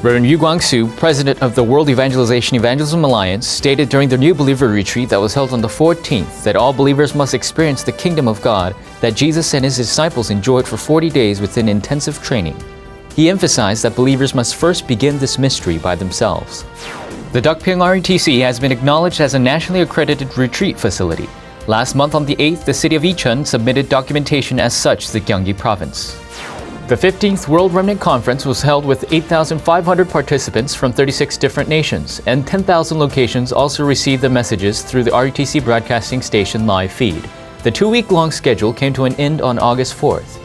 Reverend Yu Guangsu, president of the World Evangelism Alliance, stated during the New Believer Retreat that was held on the 14th that all believers must experience the kingdom of God that Jesus and his disciples enjoyed for 40 days within intensive training. He emphasized that believers must first begin this mystery by themselves. The Deokpyeong RUTC has been acknowledged as a nationally accredited retreat facility. Last month on the 8th, the city of Icheon submitted documentation as such to the Gyeonggi province. The 15th World Remnant Conference was held with 8,500 participants from 36 different nations, and 10,000 locations also received the messages through the RUTC broadcasting station live feed. The 2-week-long schedule came to an end on August 4th.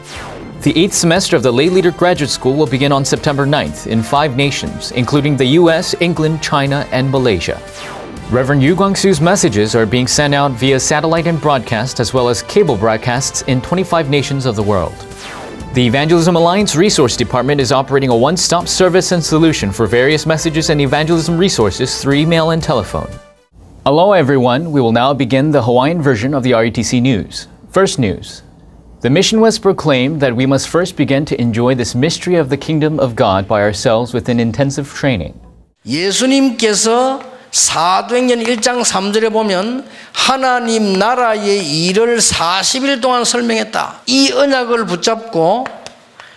The 8th semester of the Lay Leader Graduate School will begin on September 9th in 5 nations, including the US, England, China, and Malaysia. Reverend Yu Guangsu's messages are being sent out via satellite and broadcast, as well as cable broadcasts in 25 nations of the world. The Evangelism Alliance Resource Department is operating a one-stop service and solution for various messages and evangelism resources through email and telephone. Hello everyone, we will now begin the Hawaiian version of the RUTC News. First news. The mission was proclaimed that we must first begin to enjoy this mystery of the kingdom of God by ourselves within intensive training. 예수님께서 사도행전 1장 3절에 보면 하나님 나라의 일을 40일 동안 설명했다. 이 언약을 붙잡고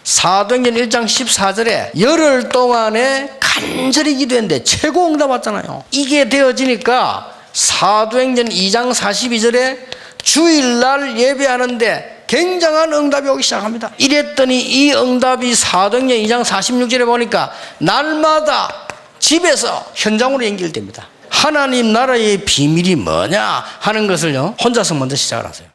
사도행전 1장 14절에 열흘 동안에 간절히 기도했는데 최고 응답 왔잖아요. 이게 되어지니까 사도행전 2장 42절에 주일날 예배하는데 굉장한 응답이 오기 시작합니다. 이랬더니 이 응답이 사도행전 2장 46절에 보니까 날마다 집에서 현장으로 연결됩니다. 하나님 나라의 비밀이 뭐냐 하는 것을요 혼자서 먼저 시작을 하세요.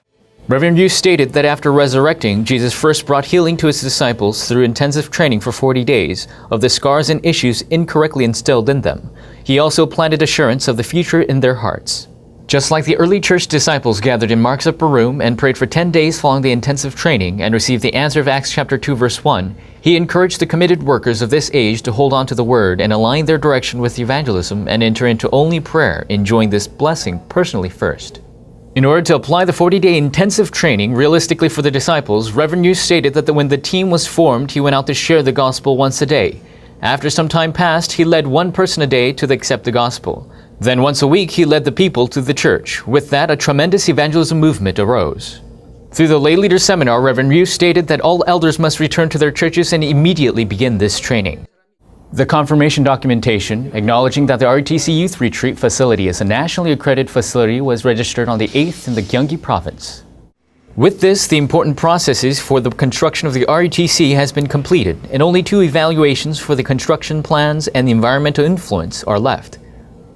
Reverend Yu stated that after resurrecting, Jesus first brought healing to his disciples through intensive training for 40 days of the scars and issues incorrectly instilled in them. He also planted assurance of the future in their hearts. Just like the early church disciples gathered in Mark's upper room and prayed for 10 days following the intensive training and received the answer of Acts chapter 2 verse 1, he encouraged the committed workers of this age to hold on to the word and align their direction with evangelism and enter into only prayer, enjoying this blessing personally first. In order to apply the 40-day intensive training realistically for the disciples, Reverend Yu stated that when the team was formed, he went out to share the gospel once a day. After some time passed, he led one person a day to accept the gospel. Then once a week, he led the people to the church. With that, a tremendous evangelism movement arose. Through the Lay Leader Seminar, Reverend Yu stated that all elders must return to their churches and immediately begin this training. The confirmation documentation, acknowledging that the RUTC Youth Retreat facility is a nationally accredited facility, was registered on the 8th in the Gyeonggi province. With this, the important processes for the construction of the RUTC has been completed, and only 2 evaluations for the construction plans and the environmental influence are left.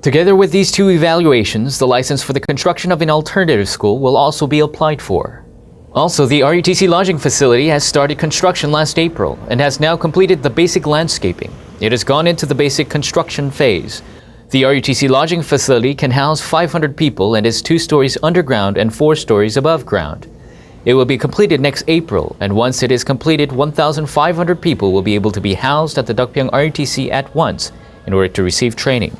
Together with these 2 evaluations, the license for the construction of an alternative school will also be applied for. Also, the RUTC lodging facility has started construction last April and has now completed the basic landscaping. It has gone into the basic construction phase. The RUTC lodging facility can house 500 people and is 2 stories underground and 4 stories above ground. It will be completed next April, and once it is completed, 1,500 people will be able to be housed at the Deokpyeong RUTC at once in order to receive training.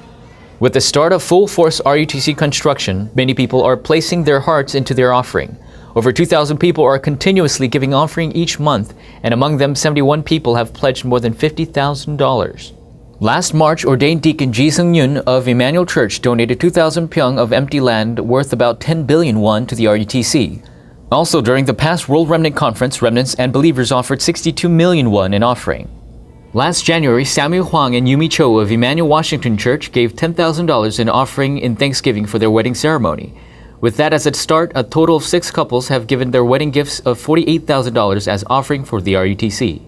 With the start of full-force RUTC construction, many people are placing their hearts into their offering. Over 2,000 people are continuously giving offering each month, and among them 71 people have pledged more than $50,000. Last March, ordained deacon Ji Seung-yun of Emmanuel Church donated 2,000 pyong of empty land worth about 10 billion won to the RUTC. Also, during the past World Remnant Conference, remnants and believers offered 62 million won in offering. Last January, Samuel Hwang and Yumi Cho of Emmanuel Washington Church gave $10,000 in offering in thanksgiving for their wedding ceremony. With that as a start, a total of 6 couples have given their wedding gifts of $48,000 as offering for the RUTC.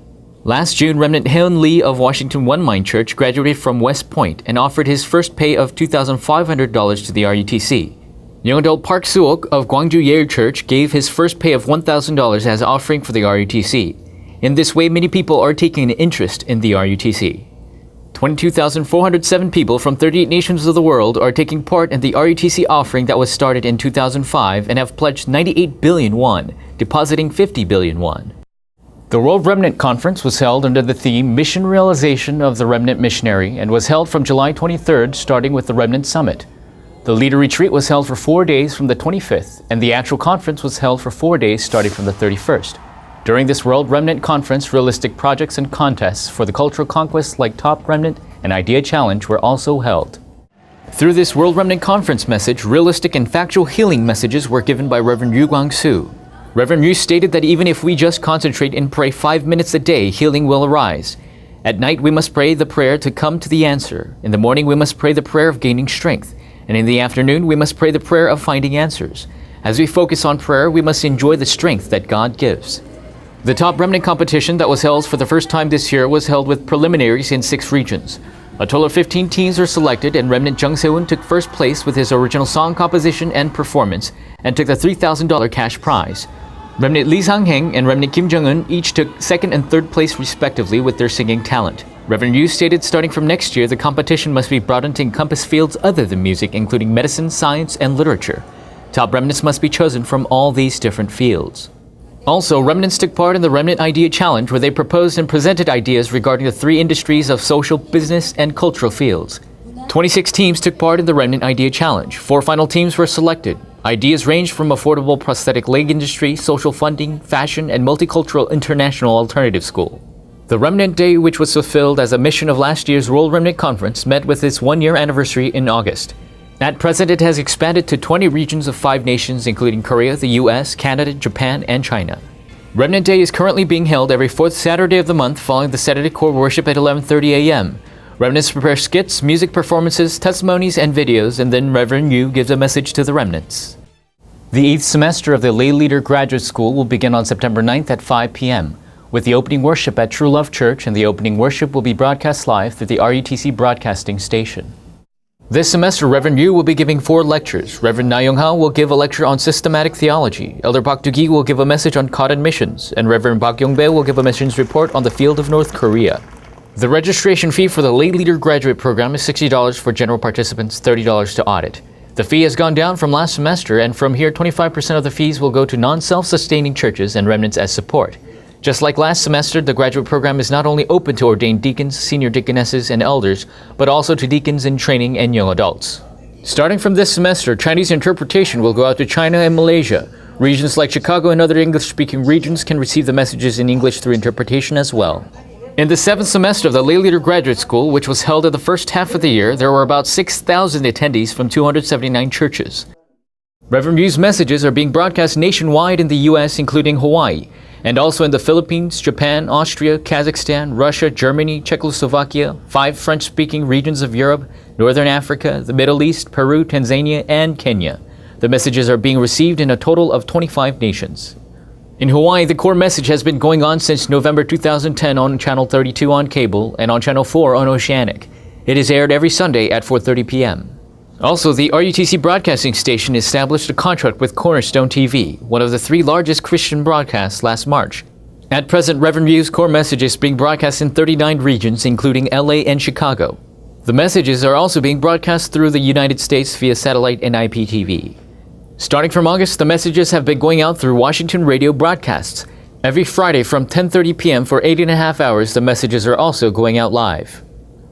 Last June, remnant Haeun Lee of Washington One Mind Church graduated from West Point and offered his first pay of $2,500 to the RUTC. Young adult Park Suok of Gwangju Yale Church gave his first pay of $1,000 as offering for the RUTC. In this way, many people are taking an interest in the RUTC. 22,407 people from 38 nations of the world are taking part in the RUTC offering that was started in 2005 and have pledged 98 billion won, depositing 50 billion won. The World Remnant Conference was held under the theme Mission Realization of the Remnant Missionary and was held from July 23rd, starting with the Remnant Summit. The Leader Retreat was held for 4 days from the 25th, and the actual conference was held for 4 days starting from the 31st. During this World Remnant Conference, realistic projects and contests for the cultural conquest like Top Remnant and Idea Challenge were also held. Through this World Remnant Conference message, realistic and factual healing messages were given by Reverend Yu Guangsu. Reverend Yu stated that even if we just concentrate and pray 5 minutes a day, healing will arise. At night, we must pray the prayer to come to the answer. In the morning, we must pray the prayer of gaining strength. And in the afternoon, we must pray the prayer of finding answers. As we focus on prayer, we must enjoy the strength that God gives. The Top Remnant competition that was held for the first time this year was held with preliminaries in 6 regions. A total of 15 teams were selected, and Remnant Jung Se-un took first place with his original song composition and performance and took the $3,000 cash prize. Remnant Lee Sang-heng and Remnant Kim Jong-un each took second and third place respectively with their singing talent. Reverend Yu stated starting from next year, the competition must be broadened to encompass fields other than music, including medicine, science, and literature. Top remnants must be chosen from all these different fields. Also, remnants took part in the Remnant Idea Challenge, where they proposed and presented ideas regarding the 3 industries of social, business, and cultural fields. 26 teams took part in the Remnant Idea Challenge. 4 final teams were selected. Ideas ranged from affordable prosthetic leg industry, social funding, fashion, and multicultural international alternative school. The Remnant Day, which was fulfilled as a mission of last year's World Remnant Conference, met with its 1-year anniversary in August. At present, it has expanded to 20 regions of 5 nations, including Korea, the US, Canada, Japan, and China. Remnant Day is currently being held every 4th Saturday of the month following the Saturday core worship at 11:30 a.m. Remnants prepare skits, music performances, testimonies, and videos, and then Reverend Yu gives a message to the remnants. The 8th semester of the Lay Leader Graduate School will begin on September 9th at 5 p.m. with the opening worship at True Love Church, and the opening worship will be broadcast live through the RUTC broadcasting station. This semester, Reverend Yu will be giving 4 lectures. Reverend Na Young-ha will give a lecture on systematic theology. Elder Park Do-gi will give a message on cotton missions, and Reverend Park Yong-bae will give a missions report on the field of North Korea. The registration fee for the Lay Leader Graduate Program is $60 for general participants, $30 to audit. The fee has gone down from last semester, and from here, 25% of the fees will go to non-self-sustaining churches and remnants as support. Just like last semester, the graduate program is not only open to ordained deacons, senior deaconesses, and elders, but also to deacons in training and young adults. Starting from this semester, Chinese interpretation will go out to China and Malaysia. Regions like Chicago and other English-speaking regions can receive the messages in English through interpretation as well. In the 7th semester of the Lay Leader Graduate School, which was held in the first half of the year, there were about 6,000 attendees from 279 churches. Reverend Yu's messages are being broadcast nationwide in the U.S., including Hawaii, and also in the Philippines, Japan, Austria, Kazakhstan, Russia, Germany, Czechoslovakia, 5 French-speaking regions of Europe, Northern Africa, the Middle East, Peru, Tanzania, and Kenya. The messages are being received in a total of 25 nations. In Hawaii, the core message has been going on since November 2010 on Channel 32 on cable and on Channel 4 on Oceanic. It is aired every Sunday at 4:30 p.m. Also, the RUTC broadcasting station established a contract with Cornerstone TV, one of the 3 largest Christian broadcasts last March. At present, Reverend Yu's core message is being broadcast in 39 regions, including LA and Chicago. The messages are also being broadcast through the United States via satellite and IPTV. Starting from August, the messages have been going out through Washington radio broadcasts. Every Friday from 10:30 p.m. for 8.5 hours, the messages are also going out live.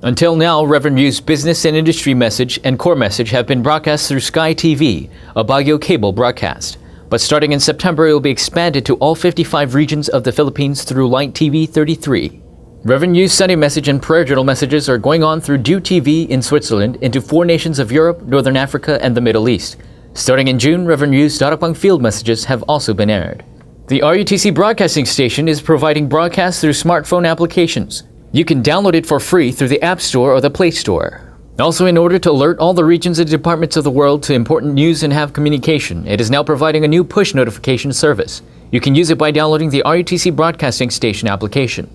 Until now, Reverend Yu's business and industry message and core message have been broadcast through Sky TV, a Baguio cable broadcast. But starting in September, it will be expanded to all 55 regions of the Philippines through Light TV 33. Reverend Yu's Sunday message and prayer journal messages are going on through Dew TV in Switzerland into 4 nations of Europe, Northern Africa, and the Middle East. Starting in June, Reverend Yu's Darakbang field messages have also been aired. The RUTC broadcasting station is providing broadcasts through smartphone applications. You can download it for free through the App Store or the Play Store. Also, in order to alert all the regions and departments of the world to important news and have communication, it is now providing a new push notification service. You can use it by downloading the RUTC broadcasting station application.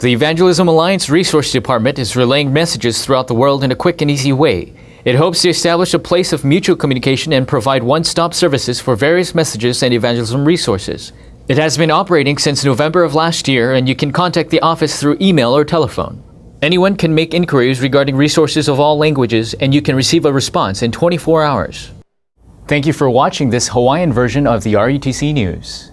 The Evangelism Alliance Resource Department is relaying messages throughout the world in a quick and easy way. It hopes to establish a place of mutual communication and provide one-stop services for various messages and evangelism resources. It has been operating since November of last year, and you can contact the office through email or telephone. Anyone can make inquiries regarding resources of all languages, and you can receive a response in 24 hours. Thank you for watching this Hawaiian version of the RUTC News.